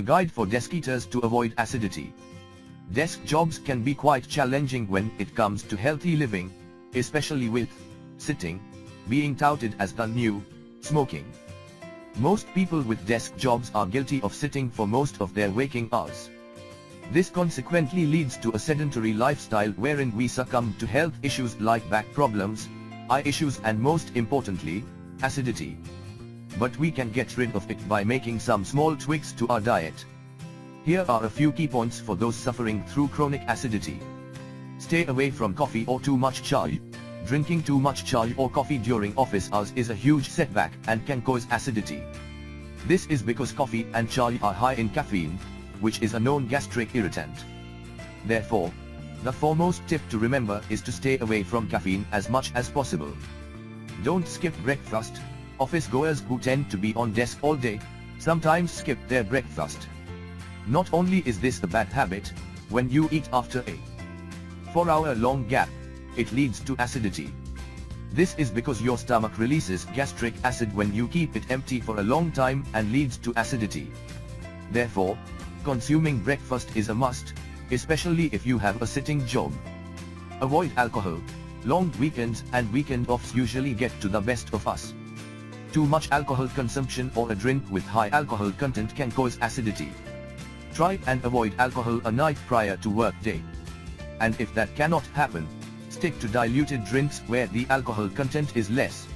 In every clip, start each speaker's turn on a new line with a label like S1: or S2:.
S1: guide for desk eaters to avoid acidity. Desk jobs can be quite challenging when it comes to healthy living, especially with sitting being touted as the new smoking. Most people with desk jobs are guilty of sitting for most of their waking hours. This consequently leads to a sedentary lifestyle wherein we succumb to health issues like back problems, eye issues, and most importantly, acidity. But we can get rid of it by making some small tweaks to our diet. Here are a few key points for those suffering through chronic acidity. Stay away from coffee or too much chai. Drinking too much chai or coffee during office hours is a huge setback and can cause acidity. This is because coffee and chai are high in caffeine, which is a known gastric irritant. Therefore, the foremost tip to remember is to stay away from caffeine as much as possible. Don't skip breakfast. Office goers who tend to be on desk all day sometimes skip their breakfast. Not only is this a bad habit, when you eat after a 4-hour-long gap, it leads to acidity. This is because your stomach releases gastric acid when you keep it empty for a long time and leads to acidity. Therefore, consuming breakfast is a must, especially if you have a sitting job. Avoid alcohol. Long weekends and weekend offs usually get to the best of us. Too much alcohol consumption or a drink with high alcohol content can cause acidity. Try and avoid alcohol a night prior to work day. And if that cannot happen, stick to diluted drinks where the alcohol content is less.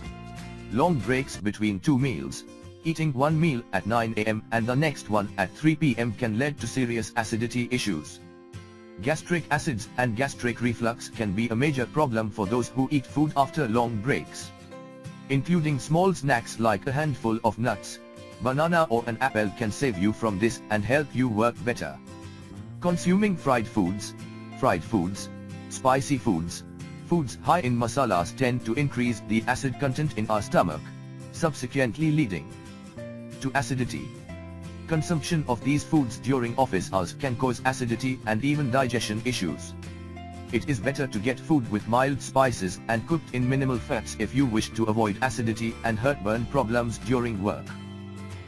S1: Long breaks between two meals. Eating one meal at 9 a.m. and the next one at 3 p.m. can lead to serious acidity issues. Gastric acids and gastric reflux can be a major problem for those who eat food after long breaks. Including small snacks like a handful of nuts, banana or an apple can save you from this and help you work better. Consuming fried foods, spicy foods, foods high in masalas tend to increase the acid content in our stomach, subsequently leading to acidity. Consumption of these foods during office hours can cause acidity and even digestion issues. It is better to get food with mild spices and cooked in minimal fats if you wish to avoid acidity and heartburn problems during work.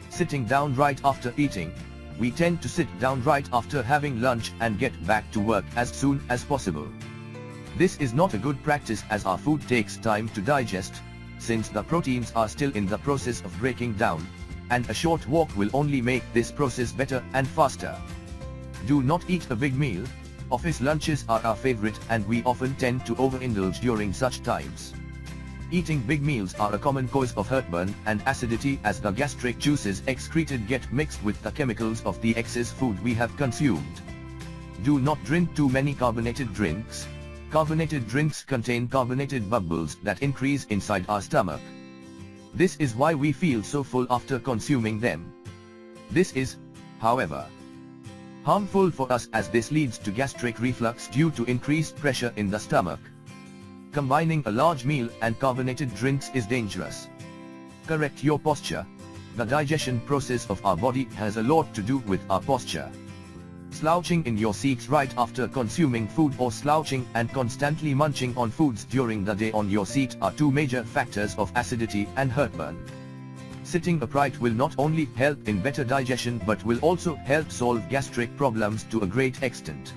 S1: Sitting down right after eating. We tend to sit down right after having lunch and get back to work as soon as possible. This is not a good practice as our food takes time to digest, since the proteins are still in the process of breaking down, and a short walk will only make this process better and faster. Do not eat a big meal. Office lunches are our favorite and we often tend to overindulge during such times. Eating big meals are a common cause of heartburn and acidity as the gastric juices excreted get mixed with the chemicals of the excess food we have consumed. Do not drink too many carbonated drinks. Carbonated drinks contain carbonated bubbles that increase inside our stomach. This is why we feel so full after consuming them. This is, however, harmful for us as this leads to gastric reflux due to increased pressure in the stomach. Combining a large meal and carbonated drinks is dangerous. Correct your posture. The digestion process of our body has a lot to do with our posture. Slouching in your seat right after consuming food or slouching and constantly munching on foods during the day on your seat are two major factors of acidity and heartburn. Sitting upright will not only help in better digestion but will also help solve gastric problems to a great extent.